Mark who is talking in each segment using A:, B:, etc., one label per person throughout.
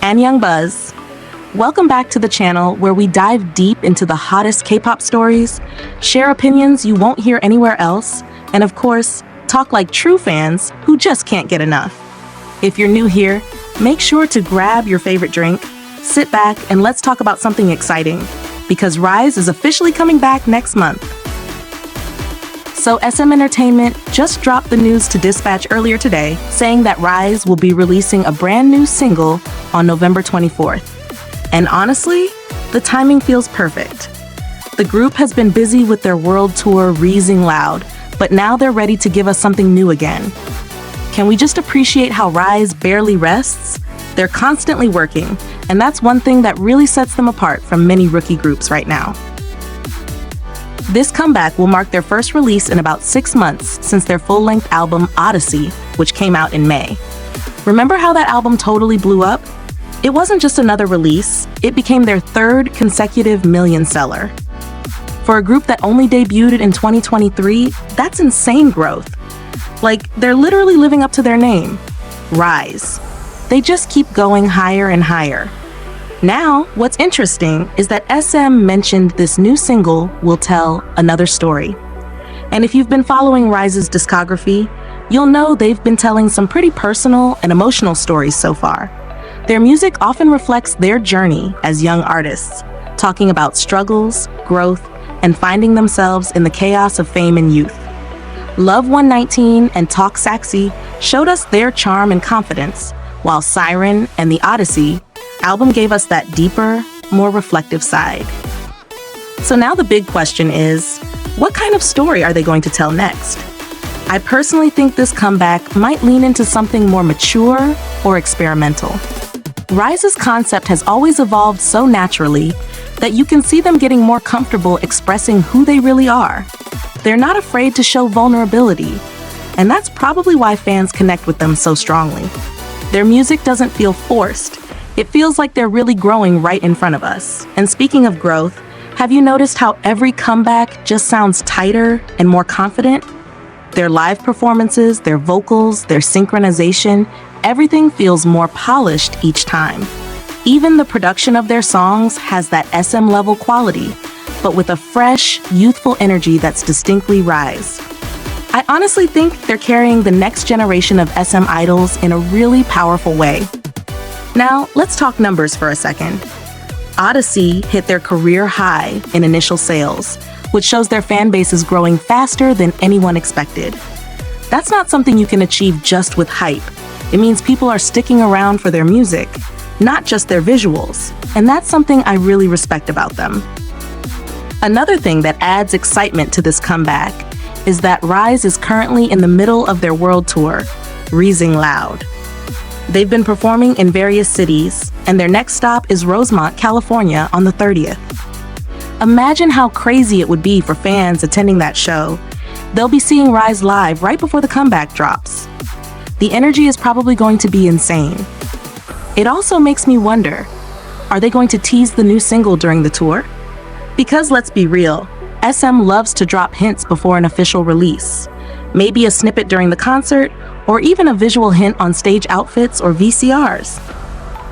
A: AnnyeongBuzz. Welcome back to the channel where we dive deep into the hottest K-pop stories, share opinions you won't hear anywhere else, and of course, talk like true fans who just can't get enough. If you're new here, make sure to grab your favorite drink, sit back, and let's talk about something exciting, because RIIZE is officially coming back next month. So SM Entertainment just dropped the news to Dispatch earlier today, saying that RIIZE will be releasing a brand new single on November 24th. And honestly, the timing feels perfect. The group has been busy with their world tour RIIZing Loud, but now they're ready to give us something new again. Can we just appreciate how RIIZE barely rests? They're constantly working, and that's one thing that really sets them apart from many rookie groups right now. This comeback will mark their first release in about 6 months since their full-length album ODYSSEY, which came out in May. Remember how that album totally blew up? It wasn't just another release, it became their 3rd consecutive million seller. For a group that only debuted in 2023, that's insane growth. Like, they're literally living up to their name, RIIZE. They just keep going higher and higher. Now, what's interesting is that SM mentioned this new single will tell another story. And if you've been following RIIZE's discography, you'll know they've been telling some pretty personal and emotional stories so far. Their music often reflects their journey as young artists, talking about struggles, growth, and finding themselves in the chaos of fame and youth. Love 119 and Talk Saxy showed us their charm and confidence, while Siren and the Odyssey album gave us that deeper, more reflective side. So now the big question is, what kind of story are they going to tell next? I personally think this comeback might lean into something more mature or experimental. RIIZE's concept has always evolved so naturally that you can see them getting more comfortable expressing who they really are. They're not afraid to show vulnerability, and that's probably why fans connect with them so strongly. Their music doesn't feel forced. It feels like they're really growing right in front of us. And speaking of growth, have you noticed how every comeback just sounds tighter and more confident? Their live performances, their vocals, their synchronization, everything feels more polished each time. Even the production of their songs has that SM-level quality, but with a fresh, youthful energy that's distinctly RIIZE. I honestly think they're carrying the next generation of SM idols in a really powerful way. Now, let's talk numbers for a second. ODYSSEY hit their career high in initial sales, which shows their fan base is growing faster than anyone expected. That's not something you can achieve just with hype. It means people are sticking around for their music, not just their visuals, and that's something I really respect about them. Another thing that adds excitement to this comeback is that RIIZE is currently in the middle of their world tour, RIIZing Loud. They've been performing in various cities, and their next stop is Rosemont, California on the 30th. Imagine how crazy it would be for fans attending that show. They'll be seeing RIIZE live right before the comeback drops. The energy is probably going to be insane. It also makes me wonder, are they going to tease the new single during the tour? Because let's be real, SM loves to drop hints before an official release. Maybe a snippet during the concert, or even a visual hint on stage outfits or VCRs.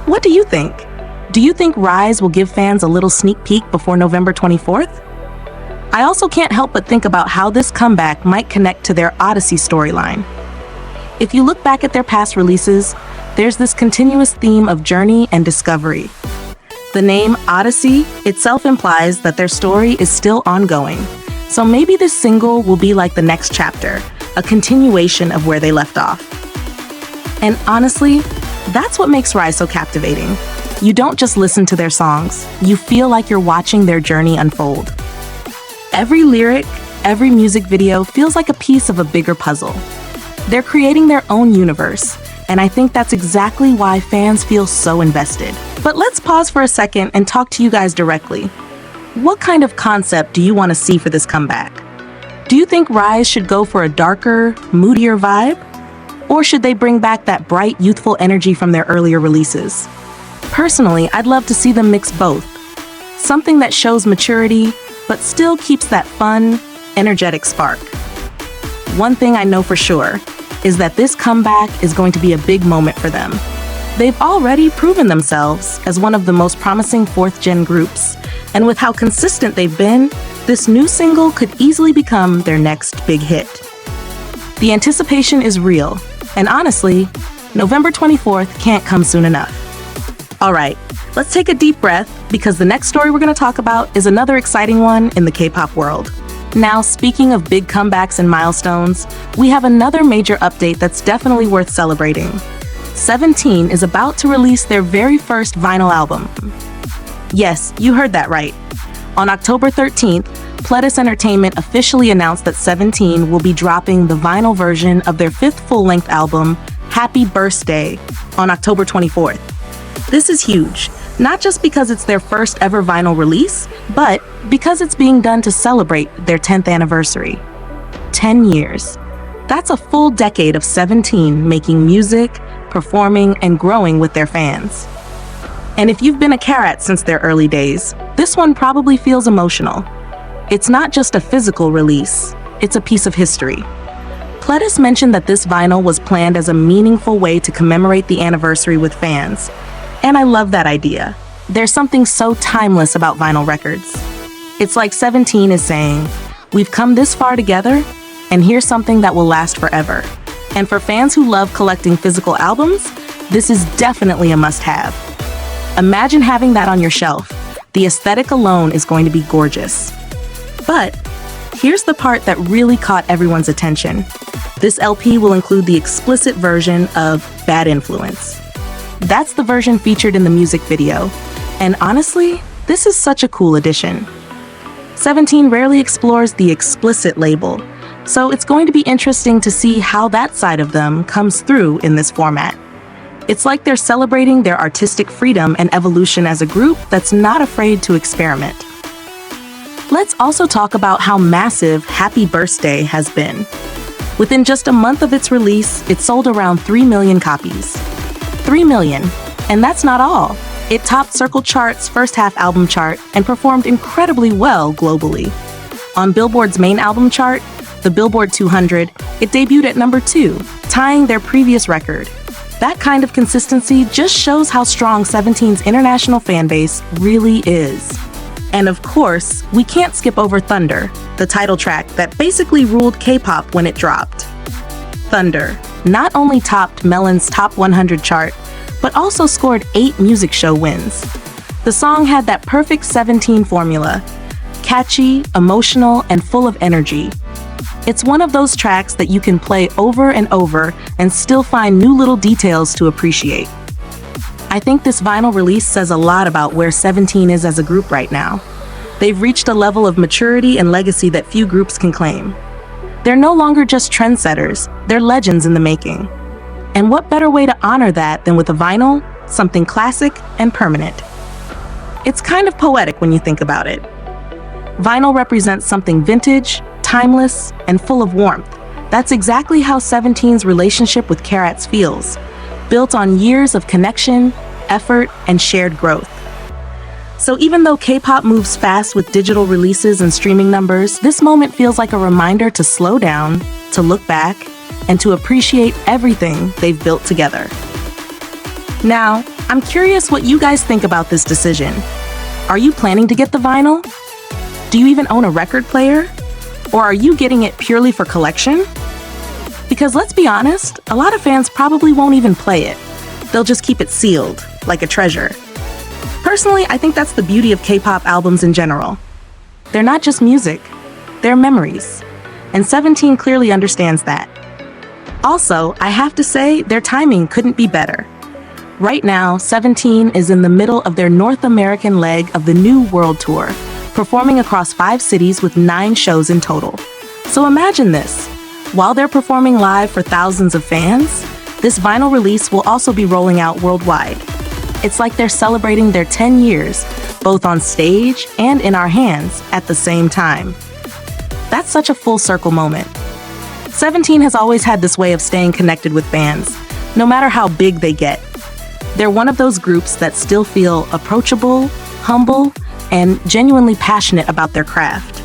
A: What do you think? Do you think RIIZE will give fans a little sneak peek before November 24th? I also can't help but think about how this comeback might connect to their ODYSSEY storyline. If you look back at their past releases, there's this continuous theme of journey and discovery. The name ODYSSEY itself implies that their story is still ongoing, so maybe this single will be like the next chapter, a continuation of where they left off. And honestly, that's what makes RIIZE so captivating. You don't just listen to their songs, you feel like you're watching their journey unfold. Every lyric, every music video feels like a piece of a bigger puzzle. They're creating their own universe, and I think that's exactly why fans feel so invested. But let's pause for a second and talk to you guys directly. What kind of concept do you want to see for this comeback? Do you think RIIZE should go for a darker, moodier vibe? Or should they bring back that bright, youthful energy from their earlier releases? Personally, I'd love to see them mix both. Something that shows maturity, but still keeps that fun, energetic spark. one thing I know for sure is that this comeback is going to be a big moment for them. They've already proven themselves as one of the most promising fourth-gen groups, and with how consistent they've been, this new single could easily become their next big hit. The anticipation is real, and honestly, November 24th can't come soon enough. All right, let's take a deep breath because the next story we're going to talk about is another exciting one in the K-pop world. Now, speaking of big comebacks and milestones, we have another major update that's definitely worth celebrating. 17 is about to release their very first vinyl album. Yes, you heard that right. On October 13th, Pledis Entertainment officially announced that 17 will be dropping the vinyl version of their fifth full-length album, Happy Birthday, on October 24th. This is huge, not just because it's their first ever vinyl release, but because it's being done to celebrate their 10th anniversary. 10 years. That's a full decade of 17 making music, performing, and growing with their fans. And if you've been a Karat since their early days, this one probably feels emotional. It's not just a physical release, it's a piece of history. Pledis mentioned that this vinyl was planned as a meaningful way to commemorate the anniversary with fans. And I love that idea. There's something so timeless about vinyl records. It's like 17 is saying, we've come this far together, and here's something that will last forever. And for fans who love collecting physical albums, this is definitely a must-have. Imagine having that on your shelf. The aesthetic alone is going to be gorgeous. But here's the part that really caught everyone's attention. This LP will include the explicit version of Bad Influence. That's the version featured in the music video. And honestly, this is such a cool addition. 17 rarely explores the explicit label, so it's going to be interesting to see how that side of them comes through in this format. It's like they're celebrating their artistic freedom and evolution as a group that's not afraid to experiment. Let's also talk about how massive Happy Birthday has been. Within just a month of its release, it sold around 3 million copies. 3 million. And that's not all. It topped Circle Chart's first half album chart and performed incredibly well globally. On Billboard's main album chart, the Billboard 200, it debuted at number 2, tying their previous record. That kind of consistency just shows how strong 17's international fan base really is. And of course, we can't skip over Thunder, the title track that basically ruled K-pop when it dropped. Thunder not only topped Melon's Top 100 chart, but also scored 8 music show wins. The song had that perfect 17 formula: catchy, emotional, and full of energy. It's one of those tracks that you can play over and over and still find new little details to appreciate. I think this vinyl release says a lot about where 17 is as a group right now. They've reached a level of maturity and legacy that few groups can claim. They're no longer just trendsetters, they're legends in the making. And what better way to honor that than with a vinyl, something classic and permanent? It's kind of poetic when you think about it. Vinyl represents something vintage, timeless, and full of warmth. That's exactly how 17's relationship with Karat feels, built on years of connection, effort, and shared growth. So even though K-pop moves fast with digital releases and streaming numbers, this moment feels like a reminder to slow down, to look back, and to appreciate everything they've built together. Now, I'm curious what you guys think about this decision. Are you planning to get the vinyl? Do you even own a record player? Or are you getting it purely for collection? Because let's be honest, a lot of fans probably won't even play it. They'll just keep it sealed, like a treasure. Personally, I think that's the beauty of K-pop albums in general. They're not just music, they're memories. And 17 clearly understands that. Also, I have to say, their timing couldn't be better. Right now, 17 is in the middle of their North American leg of the new World Tour, performing across 5 cities with 9 shows in total. So imagine this. While they're performing live for thousands of fans, this vinyl release will also be rolling out worldwide. It's like they're celebrating their 10 years, both on stage and in our hands at the same time. That's such a full circle moment. 17 has always had this way of staying connected with fans, no matter how big they get. They're one of those groups that still feel approachable, humble, and genuinely passionate about their craft.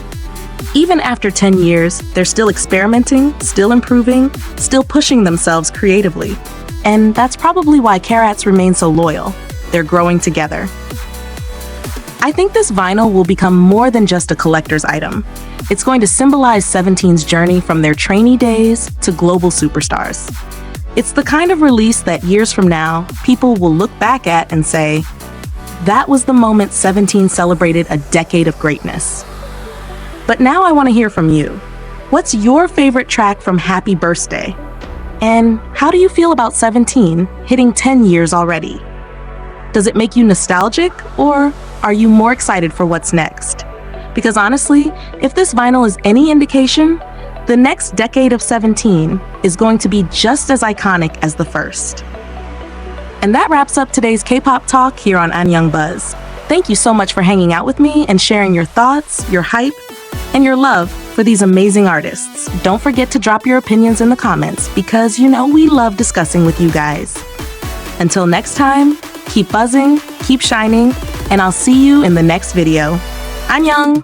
A: Even after 10 years, they're still experimenting, still improving, still pushing themselves creatively. And that's probably why Carats remain so loyal. They're growing together. I think this vinyl will become more than just a collector's item. It's going to symbolize 17's journey from their trainee days to global superstars. It's the kind of release that years from now, people will look back at and say, that was the moment 17 celebrated a decade of greatness. But now I want to hear from you. What's your favorite track from Happy Birthday? And how do you feel about 17 hitting 10 years already? Does it make you nostalgic, or are you more excited for what's next? Because honestly, if this vinyl is any indication, the next decade of 17 is going to be just as iconic as the first. And that wraps up today's K-pop talk here on AnnyeongBuzz. Thank you so much for hanging out with me and sharing your thoughts, your hype, and your love for these amazing artists. Don't forget to drop your opinions in the comments because you know we love discussing with you guys. Until next time, keep buzzing, keep shining, and I'll see you in the next video. Annyeong!